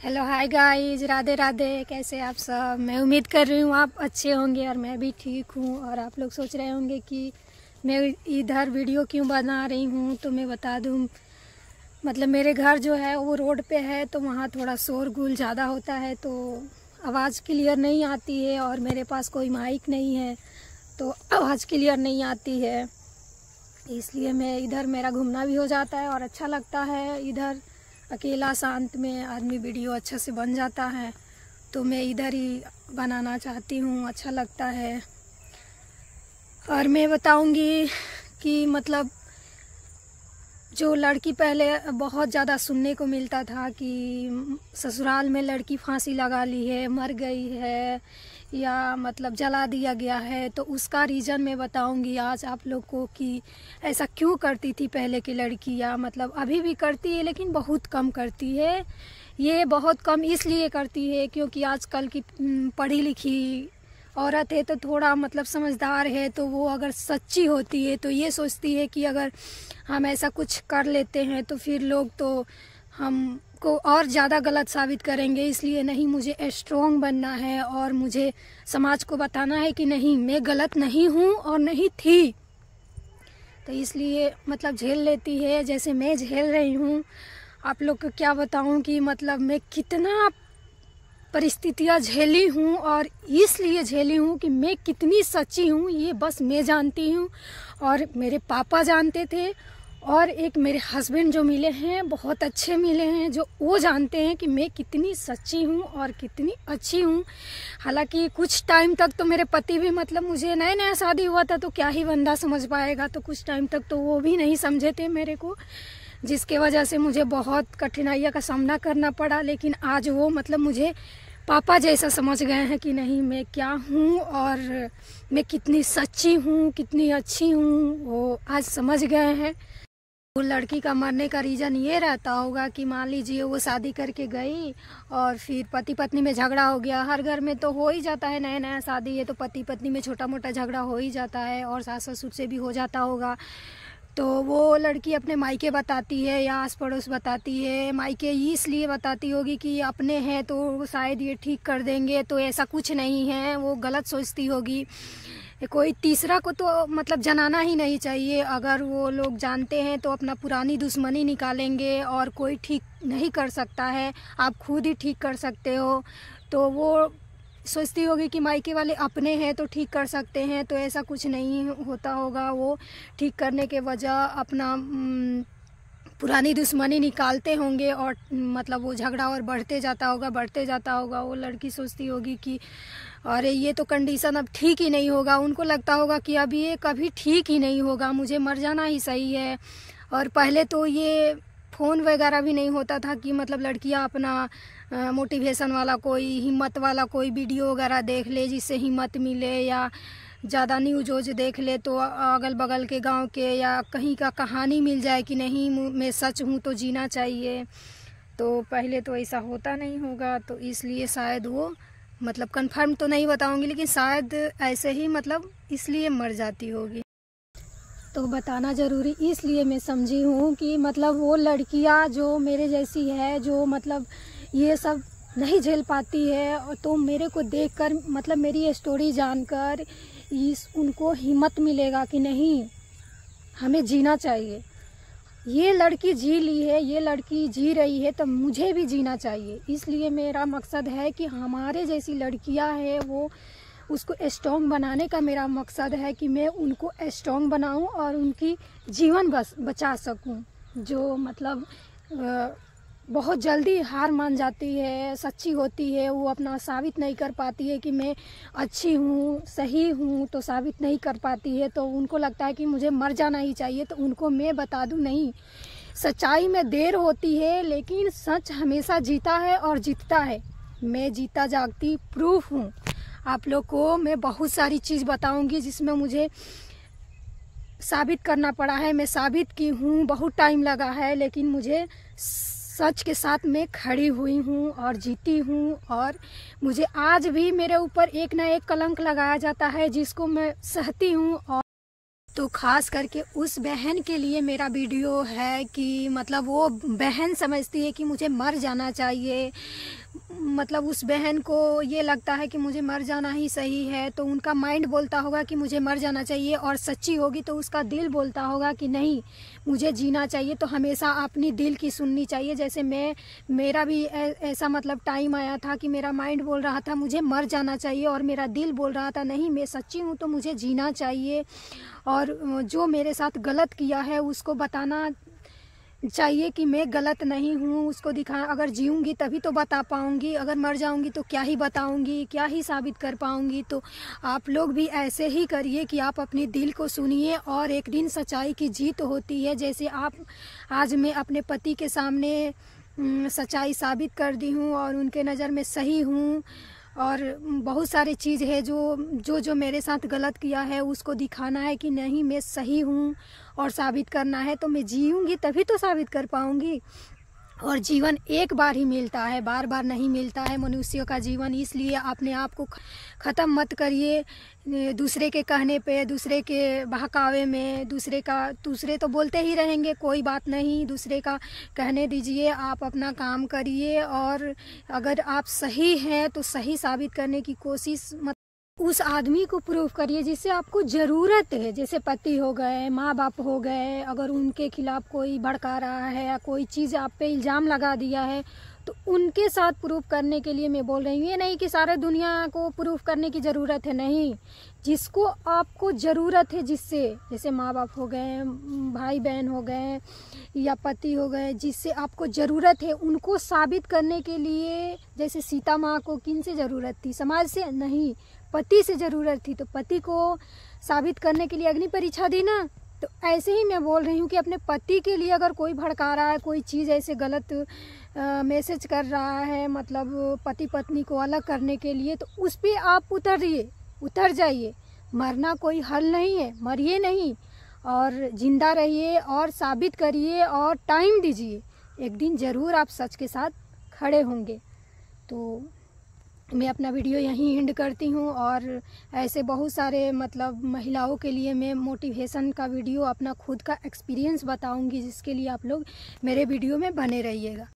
Hello hi guys, Radhe Radhe. कैसे आप सब? मैं उम्मीद कर रही हूँ आप अच्छे होंगे और मैं भी ठीक हूँ। और आप लोग सोच रहे होंगे कि मैं इधर वीडियो क्यों बना रही हूँ, तो मैं बता दूँ। मतलब मेरे घर जो है वो रोड पे है, तो वहाँ थोड़ा शोरगुल ज़्यादा होता है, तो आवाज़ क्लियर नहीं आती है। और मेरे पास कोई माइक नहीं है, तो आवाज़ क्लियर नहीं आती है। इसलिए मैं इधर, मेरा घूमना भी हो जाता है और अच्छा लगता है। इधर अकेला शांत में आदमी वीडियो अच्छा से बन जाता है, तो मैं इधर ही बनाना चाहती हूँ, अच्छा लगता है। और मैं बताऊँगी कि मतलब जो लड़की पहले बहुत ज़्यादा सुनने को मिलता था कि ससुराल में लड़की फांसी लगा ली है, मर गई है, या मतलब जला दिया गया है, तो उसका रीज़न मैं बताऊंगी आज आप लोग को कि ऐसा क्यों करती थी पहले की लड़कियां। मतलब अभी भी करती है लेकिन बहुत कम करती है। ये बहुत कम इसलिए करती है क्योंकि आजकल की पढ़ी लिखी औरत है, तो थोड़ा मतलब समझदार है, तो वो अगर सच्ची होती है तो ये सोचती है कि अगर हम ऐसा कुछ कर लेते हैं तो फिर लोग तो हमको और ज़्यादा गलत साबित करेंगे। इसलिए नहीं, मुझे स्ट्रॉन्ग बनना है और मुझे समाज को बताना है कि नहीं, मैं गलत नहीं हूँ और नहीं थी। तो इसलिए मतलब झेल लेती है, जैसे मैं झेल रही हूँ। आप लोग को क्या बताऊँ कि मतलब मैं कितना परिस्थितियाँ झेली हूँ, और इसलिए झेली हूँ कि मैं कितनी सच्ची हूँ ये बस मैं जानती हूँ और मेरे पापा जानते थे। और एक मेरे हस्बैंड जो मिले हैं, बहुत अच्छे मिले हैं, जो वो जानते हैं कि मैं कितनी सच्ची हूँ और कितनी अच्छी हूँ। हालांकि कुछ टाइम तक तो मेरे पति भी, मतलब मुझे नया नया शादी हुआ था तो क्या ही बंदा समझ पाएगा, तो कुछ टाइम तक तो वो भी नहीं समझे थे मेरे को, जिसके वजह से मुझे बहुत कठिनाइयों का सामना करना पड़ा। लेकिन आज वो मतलब मुझे पापा जैसा समझ गए हैं कि नहीं, मैं क्या हूँ और मैं कितनी सच्ची हूँ, कितनी अच्छी हूँ, वो आज समझ गए हैं। वो लड़की का मरने का रीज़न ये रहता होगा कि मान लीजिए वो शादी करके गई और फिर पति पत्नी में झगड़ा हो गया। हर घर में तो हो ही जाता है, नया नया शादी है तो पति पत्नी में छोटा मोटा झगड़ा हो ही जाता है, और सास ससुर से भी हो जाता होगा। तो वो लड़की अपने मायके बताती है या आस पड़ोस बताती है। मायके इसलिए बताती होगी कि अपने हैं तो शायद ये ठीक कर देंगे, तो ऐसा कुछ नहीं है, वो गलत सोचती होगी। कोई तीसरा को तो मतलब जनाना ही नहीं चाहिए। अगर वो लोग जानते हैं तो अपना पुरानी दुश्मनी निकालेंगे, और कोई ठीक नहीं कर सकता है, आप खुद ही ठीक कर सकते हो। तो वो सोचती होगी कि मायके वाले अपने हैं तो ठीक कर सकते हैं, तो ऐसा कुछ नहीं होता होगा। वो ठीक करने के वजह अपना पुरानी दुश्मनी निकालते होंगे, और मतलब वो झगड़ा और बढ़ते जाता होगा। वो लड़की सोचती होगी कि अरे ये तो कंडीशन अब ठीक ही नहीं होगा। उनको लगता होगा कि अब ये कभी ठीक ही नहीं होगा, मुझे मर जाना ही सही है। और पहले तो ये फ़ोन वगैरह भी नहीं होता था कि मतलब लड़कियां अपना मोटिवेशन वाला, कोई हिम्मत वाला कोई वीडियो वगैरह देख ले जिससे हिम्मत मिले, या ज़्यादा न्यूज वोज देख ले तो अगल बगल के गांव के या कहीं का कहानी मिल जाए कि नहीं, मैं सच हूँ तो जीना चाहिए। तो पहले तो ऐसा होता नहीं होगा, तो इसलिए शायद वो मतलब कंफर्म तो नहीं बताऊंगी, लेकिन शायद ऐसे ही मतलब इसलिए मर जाती होगी। तो बताना ज़रूरी इसलिए मैं समझी हूँ कि मतलब वो लड़कियाँ जो मेरे जैसी है, जो मतलब ये सब नहीं झेल पाती है, और तो मेरे को देखकर मतलब मेरी स्टोरी जानकर उनको हिम्मत मिलेगा कि नहीं, हमें जीना चाहिए। ये लड़की जी ली है, ये लड़की जी रही है, तो मुझे भी जीना चाहिए। इसलिए मेरा मकसद है कि हमारे जैसी लड़कियां हैं वो उसको स्ट्रॉन्ग बनाने का मेरा मकसद है कि मैं उनको स्ट्रॉन्ग बनाऊं और उनकी जीवन बचा सकूं। जो मतलब बहुत जल्दी हार मान जाती है, सच्ची होती है, वो अपना साबित नहीं कर पाती है कि मैं अच्छी हूँ, सही हूँ, तो साबित नहीं कर पाती है, तो उनको लगता है कि मुझे मर जाना ही चाहिए। तो उनको मैं बता दूँ, नहीं, सच्चाई में देर होती है लेकिन सच हमेशा जीता है और जीतता है। मैं जीता जागती प्रूफ हूँ। आप लोग को मैं बहुत सारी चीज़ बताऊँगी जिसमें मुझे साबित करना पड़ा है, मैं साबित की हूँ, बहुत टाइम लगा है, लेकिन मुझे सच के साथ मैं खड़ी हुई हूँ और जीती हूँ। और मुझे आज भी मेरे ऊपर एक ना एक कलंक लगाया जाता है जिसको मैं सहती हूँ। और तो ख़ास करके उस बहन के लिए मेरा वीडियो है कि मतलब वो बहन समझती है कि मुझे मर जाना चाहिए, मतलब उस बहन को ये लगता है कि मुझे मर जाना ही सही है, तो उनका माइंड बोलता होगा कि मुझे मर जाना चाहिए, और सच्ची होगी तो उसका दिल बोलता होगा कि नहीं मुझे जीना चाहिए। तो हमेशा अपनी दिल की सुननी चाहिए। जैसे मेरा भी ऐसा मतलब टाइम आया था कि मेरा माइंड बोल रहा था मुझे मर जाना चाहिए, और मेरा दिल बोल रहा था नहीं मैं सच्ची हूँ तो मुझे जीना चाहिए, और जो मेरे साथ गलत किया है उसको बताना चाहिए कि मैं गलत नहीं हूँ, उसको दिखा। अगर जीऊँगी तभी तो बता पाऊँगी, अगर मर जाऊँगी तो क्या ही बताऊँगी, क्या ही साबित कर पाऊँगी। तो आप लोग भी ऐसे ही करिए कि आप अपने दिल को सुनिए, और एक दिन सच्चाई की जीत होती है। जैसे आज मैं अपने पति के सामने सच्चाई साबित कर दी हूँ और उनके नज़र में सही हूँ, और बहुत सारी चीज़ है जो मेरे साथ गलत किया है उसको दिखाना है कि नहीं मैं सही हूँ, और साबित करना है। तो मैं जीऊँगी तभी तो साबित कर पाऊँगी। और जीवन एक बार ही मिलता है, बार बार नहीं मिलता है मनुष्यों का जीवन। इसलिए अपने आप को ख़त्म मत करिए दूसरे के कहने पे, दूसरे के बहकावे में। दूसरे तो बोलते ही रहेंगे, कोई बात नहीं, दूसरे का कहने दीजिए, आप अपना काम करिए। और अगर आप सही हैं तो सही साबित करने की कोशिश मत, उस आदमी को प्रूव करिए जिससे आपको ज़रूरत है। जैसे पति हो गए, माँ बाप हो गए, अगर उनके खिलाफ़ कोई भड़का रहा है या कोई चीज़ आप पे इल्ज़ाम लगा दिया है तो उनके साथ प्रूफ करने के लिए मैं बोल रही हूँ। ये नहीं कि सारे दुनिया को प्रूफ करने की ज़रूरत है, नहीं। जिसको आपको ज़रूरत है, जिससे जैसे माँ बाप हो गए, भाई बहन हो गए या पति हो गए, जिससे आपको ज़रूरत है उनको साबित करने के लिए। जैसे सीता माँ को किन से ज़रूरत थी? समाज से नहीं, पति से ज़रूरत थी, तो पति को साबित करने के लिए अग्नि परीक्षा दी ना। तो ऐसे ही मैं बोल रही हूँ कि अपने पति के लिए अगर कोई भड़का रहा है, कोई चीज़ ऐसे गलत मैसेज कर रहा है, मतलब पति पत्नी को अलग करने के लिए, तो उस पर आप उतर जाइए। मरना कोई हल नहीं है, मरिए नहीं, और ज़िंदा रहिए और साबित करिए और टाइम दीजिए। एक दिन ज़रूर आप सच के साथ खड़े होंगे। तो मैं अपना वीडियो यहीं एंड करती हूँ, और ऐसे बहुत सारे मतलब महिलाओं के लिए मैं मोटिवेशन का वीडियो, अपना खुद का एक्सपीरियंस बताऊँगी, जिसके लिए आप लोग मेरे वीडियो में बने रहिएगा।